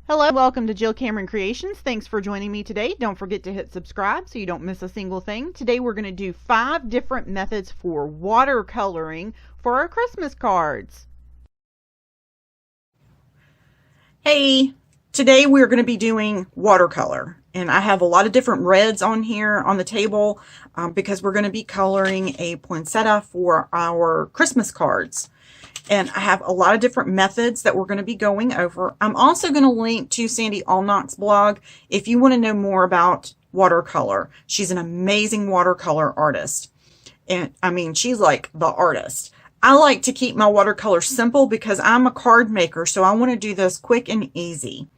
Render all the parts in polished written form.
Hello, welcome to Jill Cameron Creations. Thanks for joining me today. Don't forget to hit subscribe so you don't miss a single thing. Today we're going to do 5 different methods for watercoloring for our Christmas cards. Hey, today we're going to be doing watercolor, and I have a lot of different reds on here on the table because we're going to be coloring a poinsettia for our Christmas cards. And I have a lot of different methods that we're going to be going over. I'm also going to link to Sandy Allnock's blog if you want to know more about watercolor. She's an amazing watercolor artist. And I mean, she's like the artist. I like to keep my watercolor simple because I'm a card maker, so I want to do this quick and easy.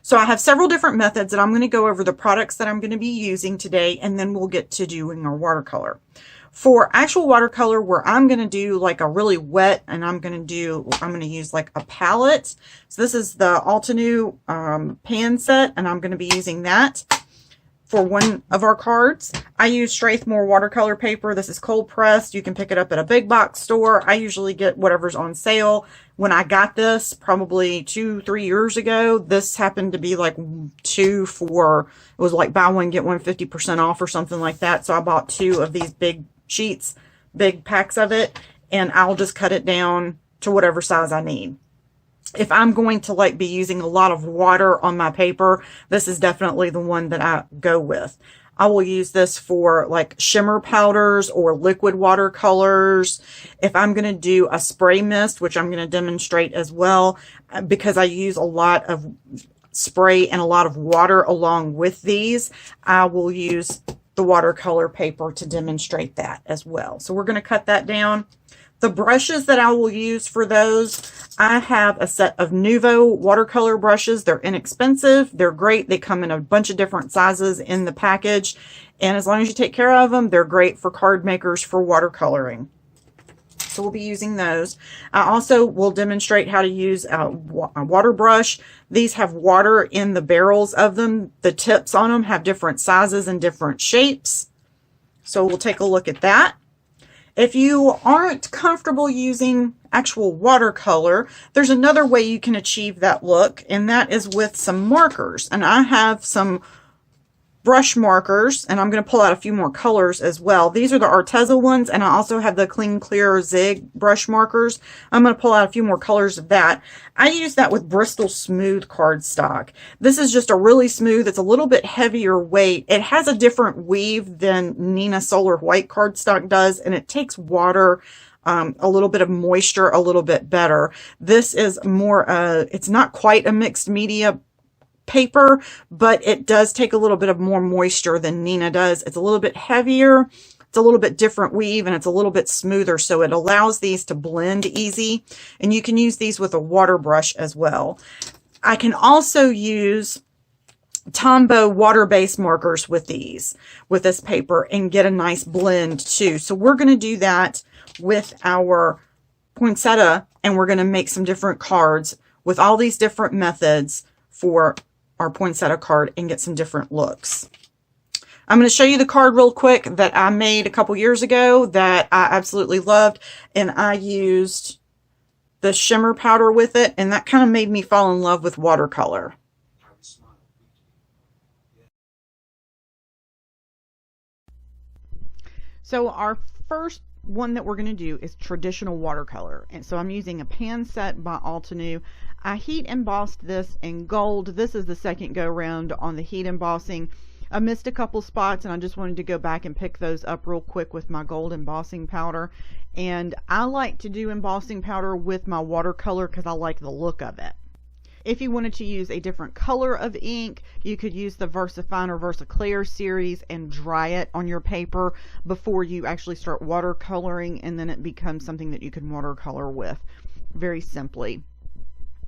So I have several different methods, and I'm going to go over the products that I'm going to be using today, and then we'll get to doing our watercolor. For actual watercolor, where I'm going to do like a really wet, and I'm going to use like a palette. So this is the Altenew pan set, and I'm going to be using that for one of our cards. I use Strathmore watercolor paper. This is cold pressed. You can pick it up at a big box store. I usually get whatever's on sale. When I got this probably 2-3 years ago, this happened to be like it was like buy one, get one 50% off or something like that. So I bought 2 of these big sheets, big packs of it, and I'll just cut it down to whatever size I need. If I'm going to like be using a lot of water on my paper, this is definitely the one that I go with. I will use this for like shimmer powders or liquid watercolors. If I'm going to do a spray mist, which I'm going to demonstrate as well, because I use a lot of spray and a lot of water along with these, I will use the watercolor paper to demonstrate that as well. So we're going to cut that down. The brushes that I will use for those, I have a set of Nuvo watercolor brushes. They're inexpensive. They're great. They come in a bunch of different sizes in the package. And as long as you take care of them, they're great for card makers for watercoloring. So we'll be using those. I also will demonstrate how to use a water brush. These have water in the barrels of them. The tips on them have different sizes and different shapes. So we'll take a look at that. If you aren't comfortable using actual watercolor, there's another way you can achieve that look, and that is with some markers. And I have some brush markers, and I'm going to pull out a few more colors as well. These are the Arteza ones, and I also have the Clean Clear Zig brush markers. I'm going to pull out a few more colors of that. I use that with Bristol smooth cardstock. This is just a really smooth, it's a little bit heavier weight. It has a different weave than Nina Solar White cardstock does, and it takes water, a little bit of moisture a little bit better. This is more, it's not quite a mixed media paper, but it does take a little bit of more moisture than Nina does. It's a little bit heavier, it's a little bit different weave, and it's a little bit smoother, so it allows these to blend easy. And you can use these with a water brush as well. I can also use Tombow water-based markers with this paper and get a nice blend too. So we're going to do that with our poinsettia, and we're going to make some different cards with all these different methods for our poinsettia card and get some different looks. I'm going to show you the card real quick that I made a couple years ago that I absolutely loved, and I used the shimmer powder with it, and that kind of made me fall in love with watercolor. So our first one that we're going to do is traditional watercolor, and so I'm using a pan set by Altenew. I heat embossed this in gold. This is the second go round on the heat embossing. I missed a couple spots, and I just wanted to go back and pick those up real quick with my gold embossing powder. And I like to do embossing powder with my watercolor because I like the look of it. If you wanted to use a different color of ink, you could use the VersaFine or VersaClair series and dry it on your paper before you actually start watercoloring, and then it becomes something that you can watercolor with very simply.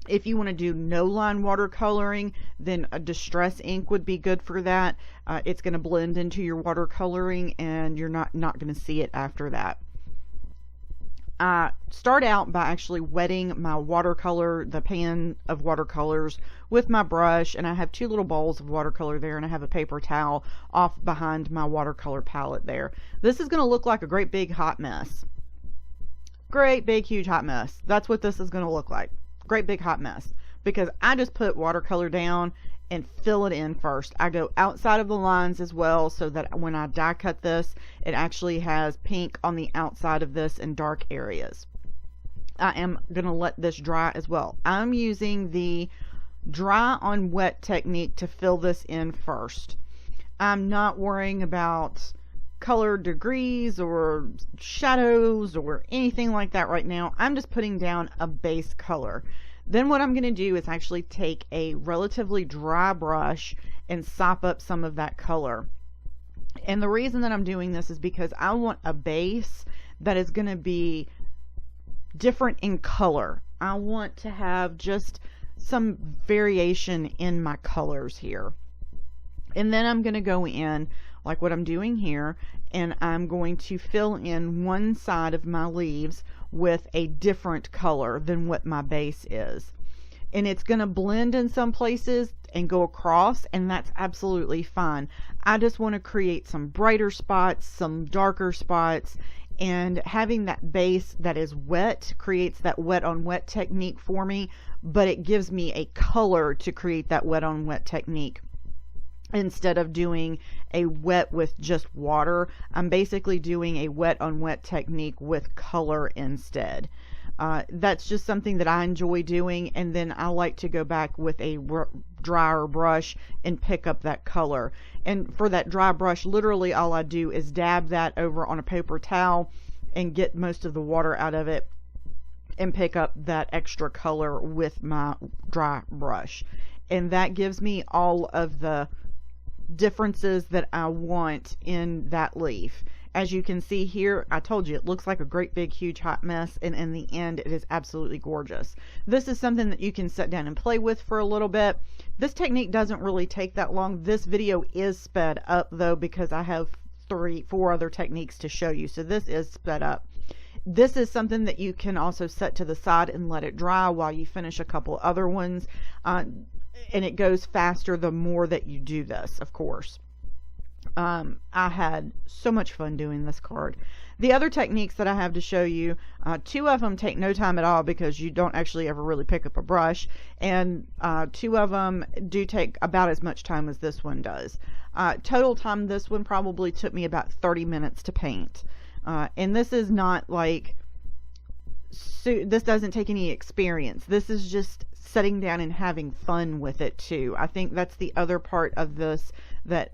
If you want to do no line watercoloring, then a distress ink would be good for that. It's going to blend into your watercoloring, and you're not going to see it after that. I start out by actually wetting my watercolor, the pan of watercolors, with my brush, and I have 2 little bowls of watercolor there, and I have a paper towel off behind my watercolor palette there. This is going to look like a great big hot mess. Great big huge hot mess. That's what this is going to look like. Great big hot mess. because I just put watercolor down and fill it in first. I go outside of the lines as well, so that when I die cut this, it actually has pink on the outside of this and dark areas. I am going to let this dry as well. I'm using the dry on wet technique to fill this in first. I'm not worrying about color degrees or shadows or anything like that right now. I'm just putting down a base color. Then what I'm going to do is actually take a relatively dry brush and sop up some of that color. And the reason that I'm doing this is because I want a base that is going to be different in color. I want to have just some variation in my colors here. And then I'm going to go in like what I'm doing here, and I'm going to fill in one side of my leaves with a different color than what my base is. And it's going to blend in some places and go across, and that's absolutely fine. I just want to create some brighter spots, some darker spots, and having that base that is wet creates that wet on wet technique for me, but it gives me a color to create that wet on wet technique. Instead of doing a wet with just water, I'm basically doing a wet on wet technique with color instead. That's just something that I enjoy doing, and then I like to go back with a drier brush and pick up that color. And for that dry brush, literally all I do is dab that over on a paper towel and get most of the water out of it and pick up that extra color with my dry brush. And that gives me all of the differences that I want in that leaf. As you can see here, I told you it looks like a great big huge hot mess, and in the end it is absolutely gorgeous. This is something that you can sit down and play with for a little bit. This technique doesn't really take that long. This video is sped up though, because I have 4 other techniques to show you, so this is sped up. This is something that you can also set to the side and let it dry while you finish a couple other ones. And it goes faster the more that you do this, of course. I had so much fun doing this card. The other techniques that I have to show you, 2 of them take no time at all because you don't actually ever really pick up a brush, and 2 of them do take about as much time as this one does. Total time, this one probably took me about 30 minutes to paint. And this is not like, this doesn't take any experience. This is just sitting down and having fun with it too. I think that's the other part of this that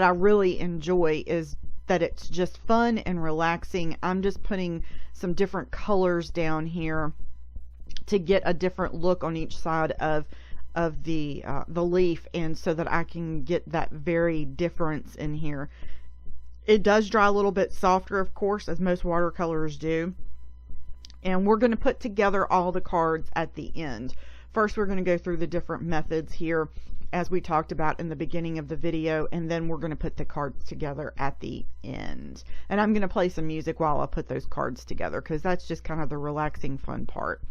I really enjoy, is that it's just fun and relaxing. I'm just putting some different colors down here to get a different look on each side of the leaf, and so that I can get that very difference in here. It does dry a little bit softer, of course, as most watercolors do. And we're going to put together all the cards at the end. First, we're going to go through the different methods here as we talked about in the beginning of the video, and then we're going to put the cards together at the end. And I'm going to play some music while I put those cards together, because that's just kind of the relaxing fun part.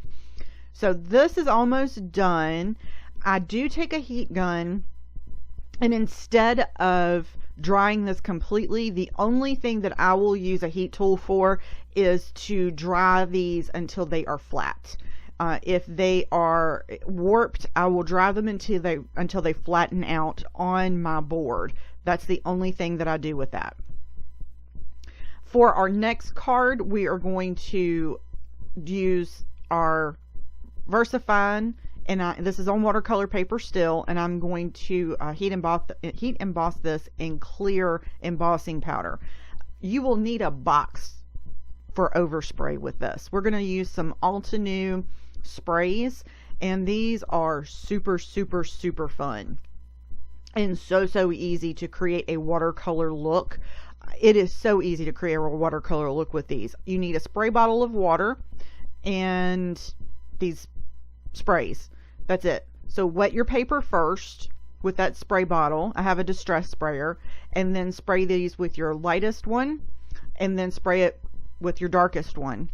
So this is almost done. I do take a heat gun, and instead of drying this completely, the only thing that I will use a heat tool for is to dry these until they are flat. If they are warped, I will dry them until they flatten out on my board. That's the only thing that I do with that. For our next card, we are going to use our VersaFine, and this is on watercolor paper still, and I'm going to heat emboss this in clear embossing powder. You will need a box for overspray with this. We're going to use some Altenew sprays, and these are super fun and so easy to create a watercolor look. It is so easy to create a watercolor look with these. You need a spray bottle of water and these sprays. That's it. So wet your paper first with that spray bottle. I have a distress sprayer, and then spray these with your lightest one, and then spray it with your darkest one.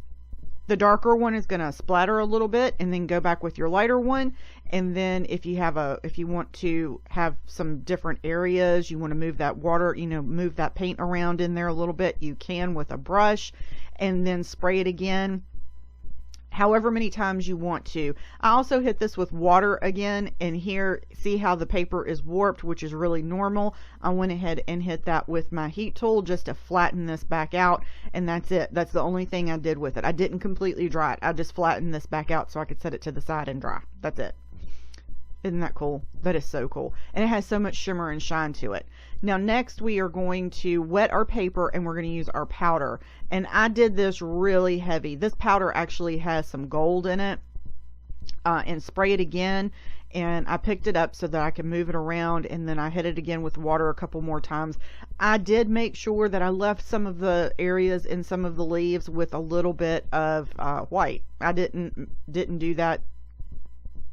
The darker one is going to splatter a little bit, and then go back with your lighter one. And then if you want to have some different areas, you want to move that water, move that paint around in there a little bit, you can with a brush, and then spray it again. however many times you want to. I also hit this with water again, and here, see how the paper is warped, which is really normal. I went ahead and hit that with my heat tool just to flatten this back out, and that's it. That's the only thing I did with it. I didn't completely dry it. I just flattened this back out so I could set it to the side and dry. That's it. Isn't that cool? That is so cool. And it has so much shimmer and shine to it. Now next we are going to wet our paper, and we're going to use our powder. And I did this really heavy. This powder actually has some gold in it. And spray it again. And I picked it up so that I can move it around, and then I hit it again with water a couple more times. I did make sure that I left some of the areas in some of the leaves with a little bit of white. I didn't do that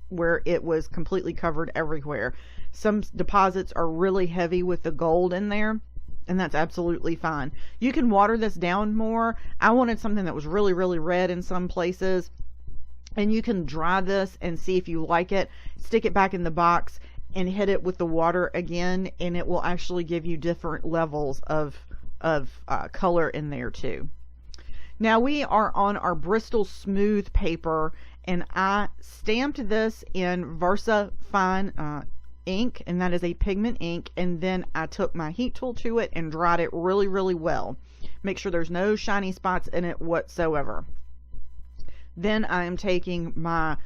where it was completely covered everywhere. Some deposits are really heavy with the gold in there, and that's absolutely fine. You can water this down more. I wanted something that was really, really red in some places, and you can dry this and see if you like it. Stick it back in the box and hit it with the water again, and it will actually give you different levels of color in there too. Now we are on our Bristol smooth paper, and I stamped this in VersaFine ink, and that is a pigment ink, and then I took my heat tool to it and dried it really, really well. Make sure there's no shiny spots in it whatsoever. Then I am taking my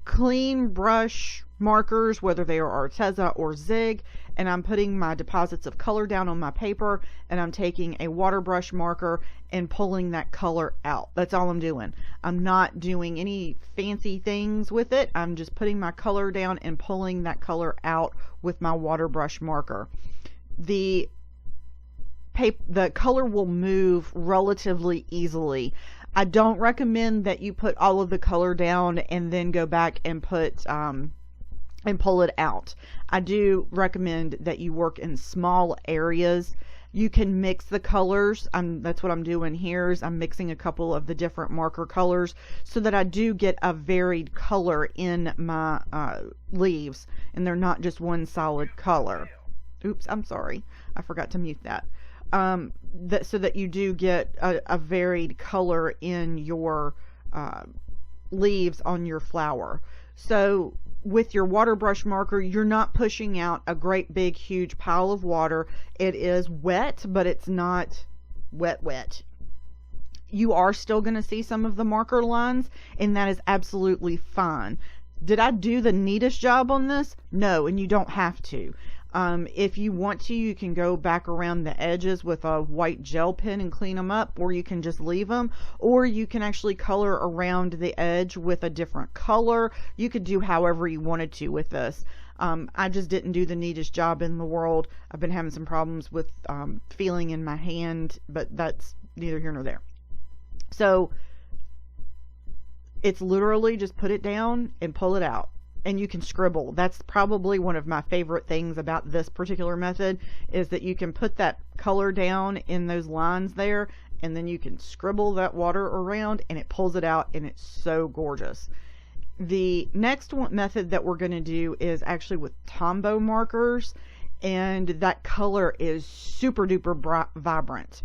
clean brush markers, whether they are Arteza or Zig, and I'm putting my deposits of color down on my paper, and I'm taking a water brush marker and pulling that color out. That's all I'm doing. I'm not doing any fancy things with it. I'm just putting my color down and pulling that color out with my water brush marker. The color will move relatively easily. I don't recommend that you put all of the color down and then go back and put and pull it out. I do recommend that you work in small areas. You can mix the colors. That's what I'm doing here, is I'm mixing a couple of the different marker colors so that I do get a varied color in my leaves, and they're not just one solid color. Oops, I'm sorry. I forgot to mute that. So that you do get a varied color in your leaves on your flower. So with your water brush marker, you're not pushing out a great big huge pile of water. It is wet, but it's not wet. You are still going to see some of the marker lines, and that is absolutely fine. Did I do the neatest job on this? No, and you don't have to. If you want to, you can go back around the edges with a white gel pen and clean them up, or you can just leave them, or you can actually color around the edge with a different color. You could do however you wanted to with this. I just didn't do the neatest job in the world. I've been having some problems with feeling in my hand, but that's neither here nor there. So it's literally just put it down and pull it out. And you can scribble. That's probably one of my favorite things about this particular method, is that you can put that color down in those lines there, and then you can scribble that water around, and it pulls it out, and it's so gorgeous. The next method that we're going to do is actually with Tombow markers, and that color is super duper vibrant.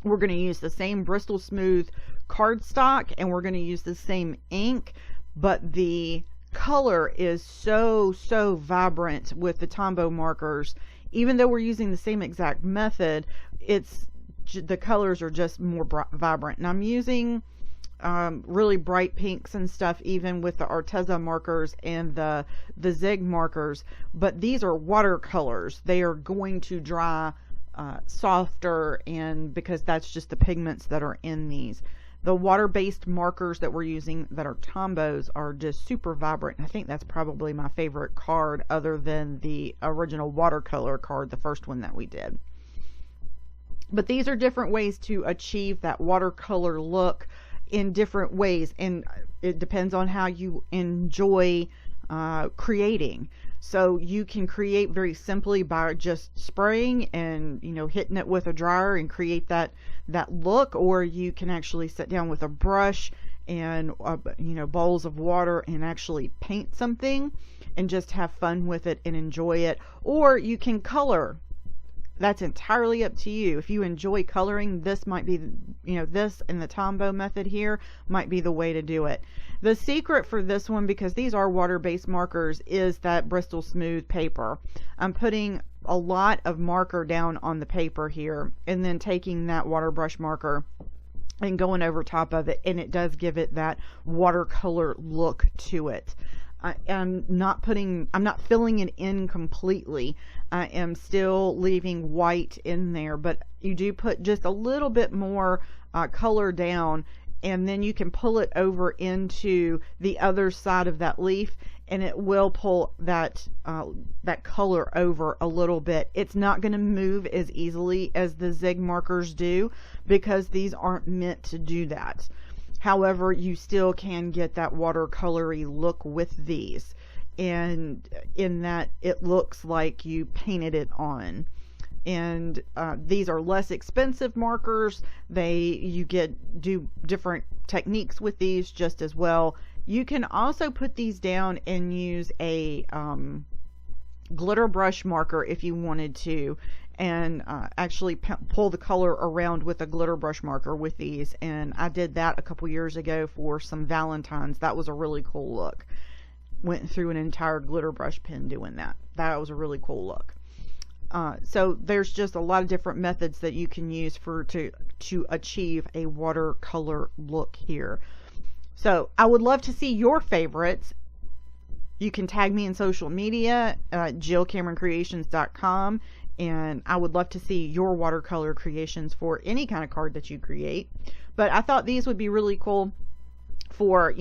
We're going to use the same Bristol Smooth cardstock, and we're going to use the same ink, but the color is so vibrant with the Tombow markers. Even though we're using the same exact method, the colors are just more vibrant. And I'm using really bright pinks and stuff, even with the Arteza markers and the Zig markers, but these are watercolors. They are going to dry softer, and because that's just the pigments that are in these. The water-based markers that we're using that are Tombows are just super vibrant. I think that's probably my favorite card, other than the original watercolor card, the first one that we did. But these are different ways to achieve that watercolor look in different ways, and it depends on how you enjoy creating. So you can create very simply by just spraying and, you know, hitting it with a dryer and create that look, or you can actually sit down with a brush and you know, bowls of water and actually paint something and just have fun with it and enjoy it. Or you can color That's entirely up to you. If you enjoy coloring, this might be, this and the Tombow method here might be the way to do it. The secret for this one, because these are water-based markers, is that Bristol Smooth paper. I'm putting a lot of marker down on the paper here and then taking that water brush marker and going over top of it, and it does give it that watercolor look to it. I'm not filling it in completely. I am still leaving white in there, but you do put just a little bit more color down, and then you can pull it over into the other side of that leaf, and it will pull that color over a little bit. It's not going to move as easily as the zig markers do, because these aren't meant to do that. However, you still can get that watercolory look with these, and in that it looks like you painted it on. And these are less expensive markers. You do different techniques with these just as well. You can also put these down and use a glitter brush marker if you wanted to, and actually pull the color around with a glitter brush marker with these. And I did that a couple years ago for some Valentines. That was a really cool look. Went through an entire glitter brush pen doing that. That was a really cool look. So there's just a lot of different methods that you can use to achieve a watercolor look here. So I would love to see your favorites. You can tag me in social media, JillCameronCreations.com, and I would love to see your watercolor creations for any kind of card that you create. But I thought these would be really cool for,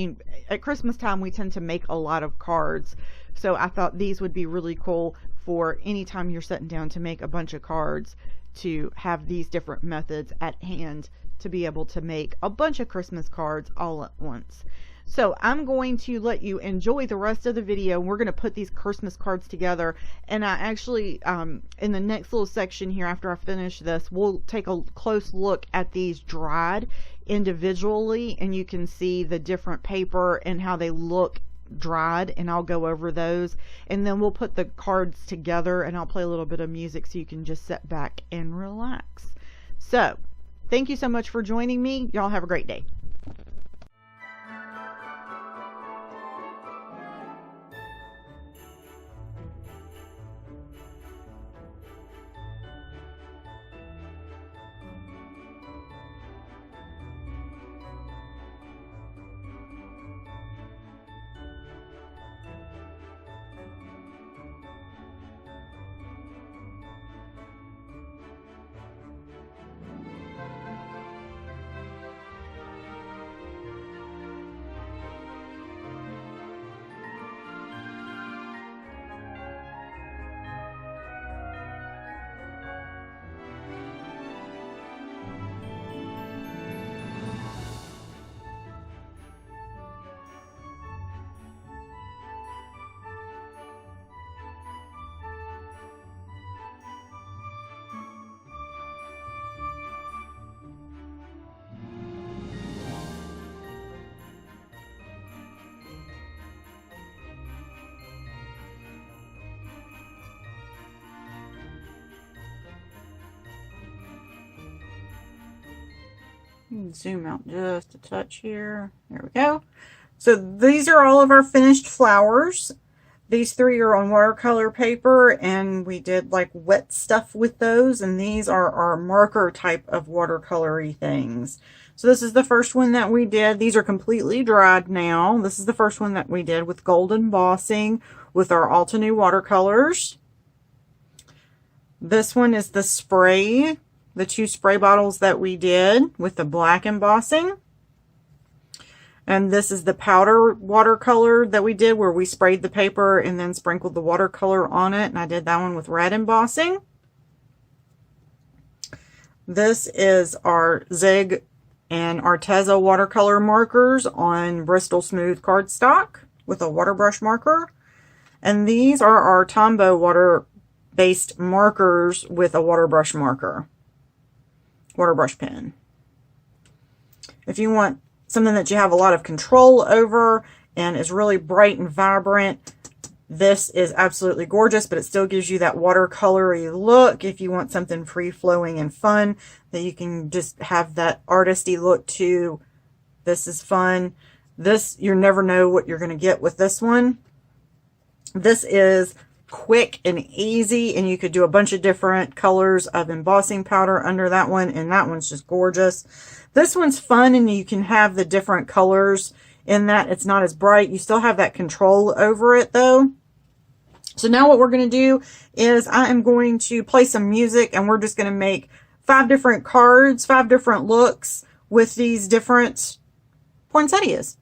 at Christmas time we tend to make a lot of cards, so I thought these would be really cool for any time you're sitting down to make a bunch of cards, to have these different methods at hand to be able to make a bunch of Christmas cards all at once. So I'm going to let you enjoy the rest of the video. We're going to put these Christmas cards together, and I actually in the next little section here, after I finish this, we'll take a close look at these dried individually, and you can see the different paper and how they look dried, and I'll go over those, and then we'll put the cards together, and I'll play a little bit of music so you can just sit back and relax. So thank you so much for joining me. Y'all have a great day. Zoom out just a touch here. There we go. So these are all of our finished flowers. These three are on watercolor paper, and we did like wet stuff with those, and these are our marker type of watercolory things. So this is the first one that we did. These are completely dried now. This is the first one that we did with gold embossing with our Altenew watercolors. This one is the spray, the 2 spray bottles that we did with the black embossing. And this is the powder watercolor that we did, where we sprayed the paper and then sprinkled the watercolor on it. And I did that one with red embossing. This is our Zig and Arteza watercolor markers on Bristol Smooth cardstock with a water brush marker. And these are our Tombow water-based markers with a water brush marker. Water brush pen. If you want something that you have a lot of control over and is really bright and vibrant, This is absolutely gorgeous, but it still gives you that watercolory look. If you want something free-flowing and fun, that you can just have that artisty look to. This is fun. This, you never know what you're going to get with this one. This is quick and easy, and you could do a bunch of different colors of embossing powder under that one, and that one's just gorgeous. This one's fun, and you can have the different colors in that. It's not as bright. You still have that control over it though. So now what we're going to do is I am going to play some music, and we're just going to make 5 different cards, 5 different looks with these different poinsettias.